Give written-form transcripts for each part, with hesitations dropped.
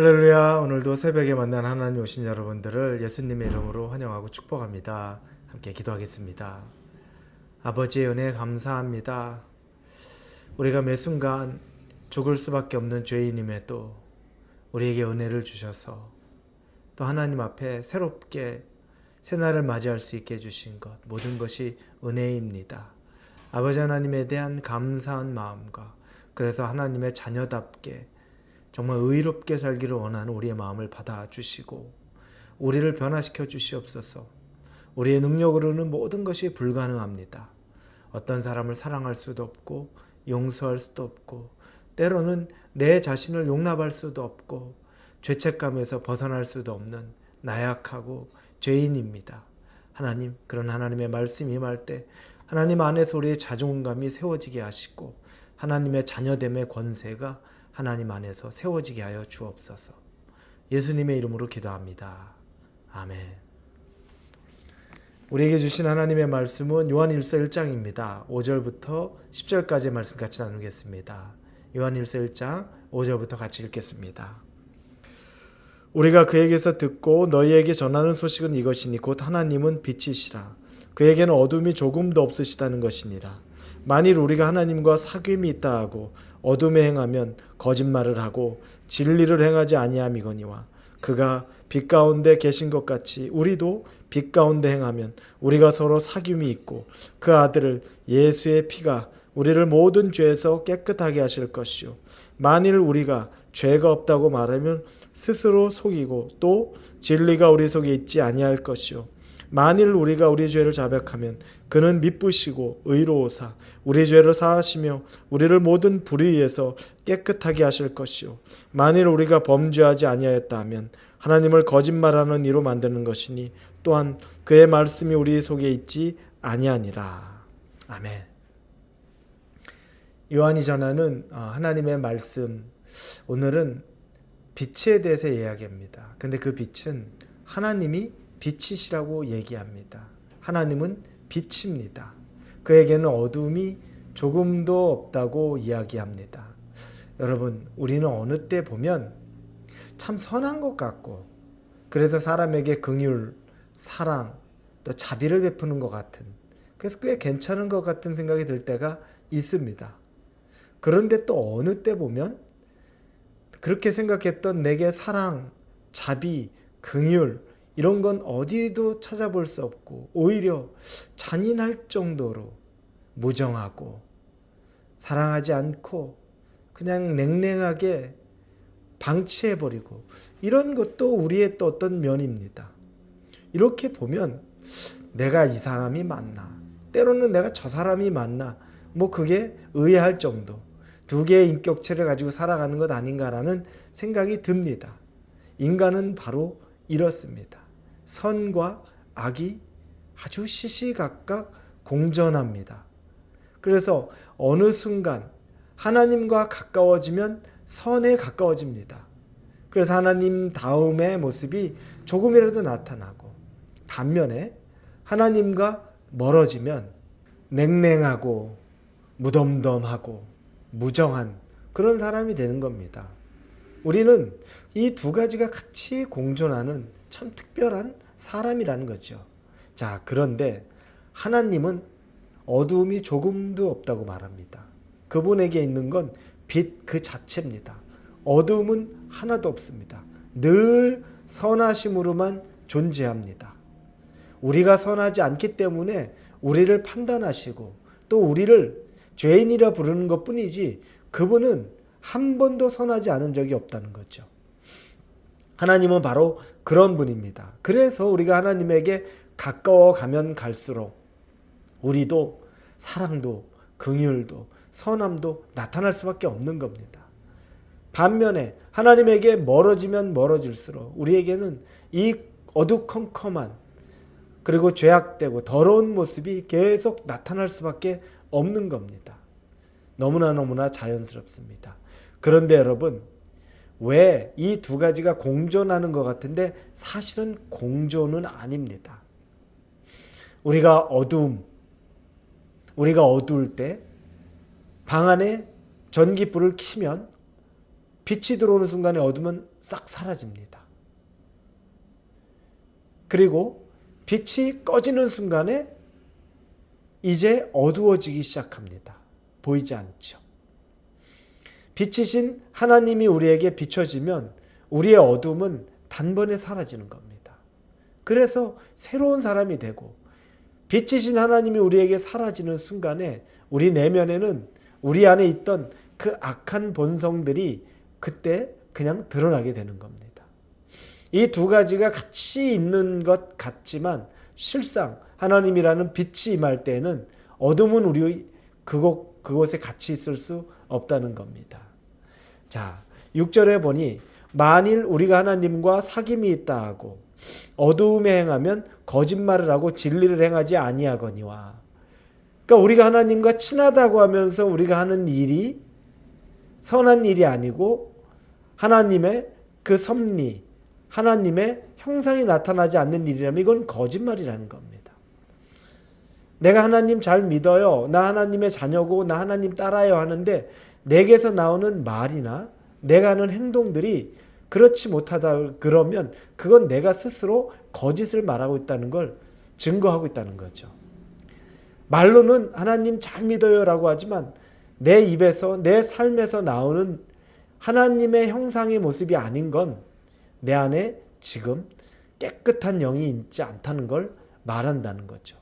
할렐루야. 오늘도 새벽에 만난 하나님 오신 여러분들을 예수님의 이름으로 환영하고 축복합니다. 함께 기도하겠습니다. 아버지의 은혜 감사합니다. 우리가 매 순간 죽을 수밖에 없는 죄인임에도 우리에게 은혜를 주셔서 또 하나님 앞에 새롭게 새날을 맞이할 수 있게 해주신 것, 모든 것이 은혜입니다. 아버지 하나님에 대한 감사한 마음과 그래서 하나님의 자녀답게 정말 의롭게 살기를 원하는 우리의 마음을 받아주시고 우리를 변화시켜 주시옵소서. 우리의 능력으로는 모든 것이 불가능합니다. 어떤 사람을 사랑할 수도 없고 용서할 수도 없고 때로는 내 자신을 용납할 수도 없고 죄책감에서 벗어날 수도 없는 나약하고 죄인입니다. 하나님, 그런 하나님의 말씀이 임할 때 하나님 안에서 우리의 자존감이 세워지게 하시고 하나님의 자녀됨의 권세가 하나님 안에서 세워지게 하여 주옵소서. 예수님의 이름으로 기도합니다. 아멘. 우리에게 주신 하나님의 말씀은 요한일서 1장입니다. 5절부터 10절까지의 말씀 같이 나누겠습니다. 요한일서 1장 5절부터 같이 읽겠습니다. 우리가 그에게서 듣고 너희에게 전하는 소식은 이것이니 곧 하나님은 빛이시라. 그에게는 어둠이 조금도 없으시다는 것이니라. 만일 우리가 하나님과 사귐이 있다 하고 어둠에 행하면 거짓말을 하고 진리를 행하지 아니함이거니와 그가 빛 가운데 계신 것 같이 우리도 빛 가운데 행하면 우리가 서로 사귐이 있고 그 아들 예수의 피가 우리를 모든 죄에서 깨끗하게 하실 것이요 만일 우리가 죄가 없다고 말하면 스스로 속이고 또 진리가 우리 속에 있지 아니할 것이요 만일 우리가 우리 죄를 자백하면 그는 미쁘시고 의로우사 우리 죄를 사하시며 우리를 모든 불의에서 깨끗하게 하실 것이요 만일 우리가 범죄하지 아니하였다 하면 하나님을 거짓말하는 이로 만드는 것이니 또한 그의 말씀이 우리 속에 있지 아니하니라. 아멘. 요한이 전하는 하나님의 말씀, 오늘은 빛에 대해서 이야기합니다. 근데 그 빛은 하나님이 빛이시라고 얘기합니다. 하나님은 빛입니다. 그에게는 어둠이 조금도 없다고 이야기합니다. 여러분, 우리는 어느 때 보면 참 선한 것 같고 그래서 사람에게 긍휼, 사랑, 또 자비를 베푸는 것 같은, 그래서 꽤 괜찮은 것 같은 생각이 들 때가 있습니다. 그런데 또 어느 때 보면 그렇게 생각했던 내게 사랑, 자비, 긍휼 이런 건 어디도 찾아볼 수 없고 오히려 잔인할 정도로 무정하고 사랑하지 않고 그냥 냉랭하게 방치해버리고 이런 것도 우리의 또 어떤 면입니다. 이렇게 보면 내가 이 사람이 맞나, 때로는 내가 저 사람이 맞나, 그게 의아할 정도, 두 개의 인격체를 가지고 살아가는 것 아닌가라는 생각이 듭니다. 인간은 바로 이렇습니다. 선과 악이 아주 시시각각 공존합니다. 그래서 어느 순간 하나님과 가까워지면 선에 가까워집니다. 그래서 하나님 다음의 모습이 조금이라도 나타나고 반면에 하나님과 멀어지면 냉랭하고 무덤덤하고 무정한 그런 사람이 되는 겁니다. 우리는 이 두 가지가 같이 공존하는 참 특별한 사람이라는 거죠. 자, 그런데 하나님은 어두움이 조금도 없다고 말합니다. 그분에게 있는 건 빛 그 자체입니다. 어두움은 하나도 없습니다. 늘 선하심으로만 존재합니다. 우리가 선하지 않기 때문에 우리를 판단하시고 또 우리를 죄인이라 부르는 것뿐이지 그분은 한 번도 선하지 않은 적이 없다는 거죠. 하나님은 바로 그런 분입니다. 그래서 우리가 하나님에게 가까워 가면 갈수록 우리도 사랑도 긍휼도 선함도 나타날 수밖에 없는 겁니다. 반면에 하나님에게 멀어지면 멀어질수록 우리에게는 이 어두컴컴한 그리고 죄악되고 더러운 모습이 계속 나타날 수밖에 없는 겁니다. 너무나 자연스럽습니다. 그런데 여러분, 왜 이 두 가지가 공존하는 것 같은데 사실은 공존은 아닙니다. 우리가 어두울 때 방 안에 전기불을 켜면 빛이 들어오는 순간에 어둠은 싹 사라집니다. 그리고 빛이 꺼지는 순간에 이제 어두워지기 시작합니다. 보이지 않죠. 빛이신 하나님이 우리에게 비춰지면 우리의 어둠은 단번에 사라지는 겁니다. 그래서 새로운 사람이 되고 빛이신 하나님이 우리에게 사라지는 순간에 우리 내면에는 우리 안에 있던 그 악한 본성들이 그때 그냥 드러나게 되는 겁니다. 이 두 가지가 같이 있는 것 같지만 실상 하나님이라는 빛이 임할 때에는 어둠은 우리 그곳에 같이 있을 수 없다는 겁니다. 자, 6절에 보니 만일 우리가 하나님과 사귐이 있다 하고 어두움에 행하면 거짓말을 하고 진리를 행하지 아니하거니와. 그러니까 우리가 하나님과 친하다고 하면서 우리가 하는 일이 선한 일이 아니고 하나님의 그 섭리, 하나님의 형상이 나타나지 않는 일이라면 이건 거짓말이라는 겁니다. 내가 하나님 잘 믿어요. 나 하나님의 자녀고 나 하나님 따라요 하는데 내게서 나오는 말이나 내가 하는 행동들이 그렇지 못하다 그러면 그건 내가 스스로 거짓을 말하고 있다는 걸 증거하고 있다는 거죠. 말로는 하나님 잘 믿어요라고 하지만 내 입에서 내 삶에서 나오는 하나님의 형상의 모습이 아닌 건 내 안에 지금 깨끗한 영이 있지 않다는 걸 말한다는 거죠.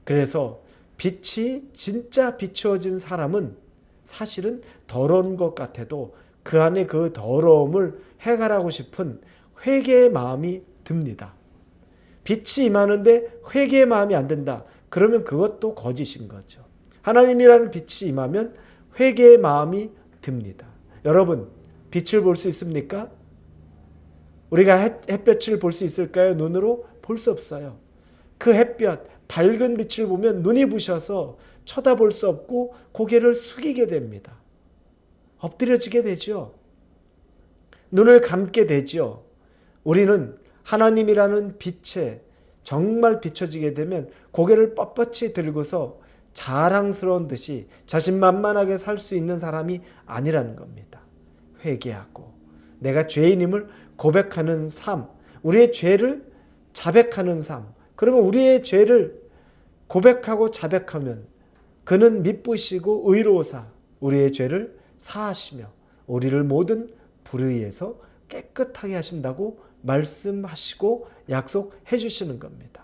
그래서 빛이 진짜 비추어진 사람은 사실은 더러운 것 같아도 그 안에 그 더러움을 해결하고 싶은 회개의 마음이 듭니다. 빛이 임하는데 회개의 마음이 안 든다. 그러면 그것도 거짓인 거죠. 하나님이라는 빛이 임하면 회개의 마음이 듭니다. 여러분, 빛을 볼 수 있습니까? 우리가 햇볕을 볼 수 있을까요? 눈으로 볼 수 없어요. 그 햇볕, 밝은 빛을 보면 눈이 부셔서 쳐다볼 수 없고 고개를 숙이게 됩니다. 엎드려지게 되죠. 눈을 감게 되죠. 우리는 하나님이라는 빛에 정말 비춰지게 되면 고개를 뻣뻣이 들고서 자랑스러운 듯이 자신만만하게 살 수 있는 사람이 아니라는 겁니다. 회개하고 내가 죄인임을 고백하는 삶, 우리의 죄를 자백하는 삶. 그러면 우리의 죄를 고백하고 자백하면 그는 미쁘시고 의로우사 우리의 죄를 사하시며 우리를 모든 불의에서 깨끗하게 하신다고 말씀하시고 약속해 주시는 겁니다.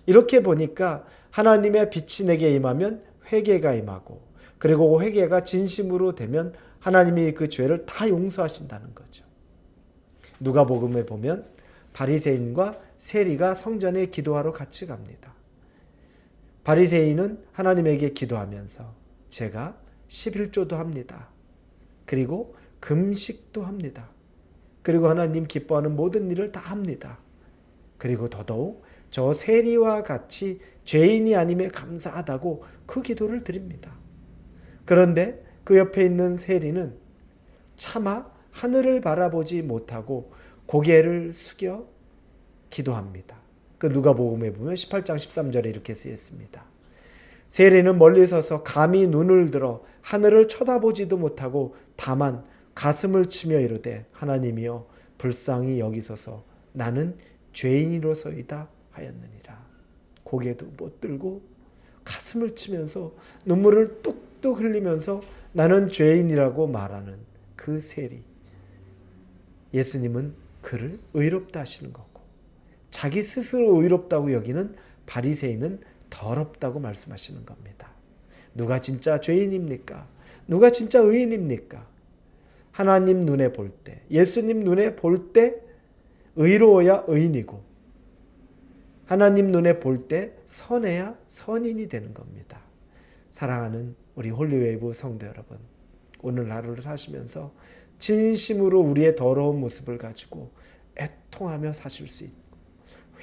이렇게 보니까 하나님의 빛이 내게 임하면 회개가 임하고 그리고 회개가 진심으로 되면 하나님이 그 죄를 다 용서하신다는 거죠. 누가복음에 보면 바리새인과 세리가 성전에 기도하러 같이 갑니다. 바리새인은 하나님에게 기도하면서 제가 11조도 합니다. 그리고 금식도 합니다. 그리고 하나님 기뻐하는 모든 일을 다 합니다. 그리고 더더욱 저 세리와 같이 죄인이 아님에 감사하다고 그 기도를 드립니다. 그런데 그 옆에 있는 세리는 차마 하늘을 바라보지 못하고 고개를 숙여 기도합니다. 그 누가복음에 보면 18장 13절에 이렇게 쓰였습니다. 세리는 멀리 서서 감히 눈을 들어 하늘을 쳐다보지도 못하고 다만 가슴을 치며 이르되 하나님이여 불쌍히 여기소서 나는 죄인으로서이다 하였느니라. 고개도 못 들고 가슴을 치면서 눈물을 뚝뚝 흘리면서 나는 죄인이라고 말하는 그 세리. 예수님은 그를 의롭다 하시는 거고 자기 스스로 의롭다고 여기는 바리새인은 더럽다고 말씀하시는 겁니다. 누가 진짜 죄인입니까? 누가 진짜 의인입니까? 하나님 눈에 볼 때, 예수님 눈에 볼 때 의로워야 의인이고 하나님 눈에 볼 때 선해야 선인이 되는 겁니다. 사랑하는 우리 홀리웨이브 성도 여러분, 오늘 하루를 사시면서 진심으로 우리의 더러운 모습을 가지고 애통하며 사실 수 있고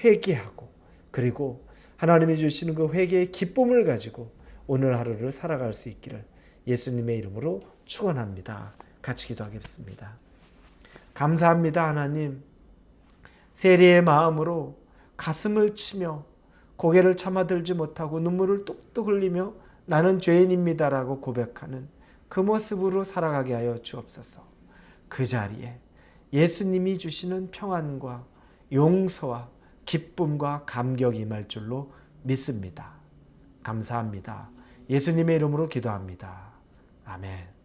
회개하고 그리고 하나님이 주시는 그 회개의 기쁨을 가지고 오늘 하루를 살아갈 수 있기를 예수님의 이름으로 축원합니다. 같이 기도하겠습니다. 감사합니다. 하나님, 세리의 마음으로 가슴을 치며 고개를 참아들지 못하고 눈물을 뚝뚝 흘리며 나는 죄인입니다라고 고백하는 그 모습으로 살아가게 하여 주옵소서. 그 자리에 예수님이 주시는 평안과 용서와 기쁨과 감격이 임할 줄로 믿습니다. 감사합니다. 예수님의 이름으로 기도합니다. 아멘.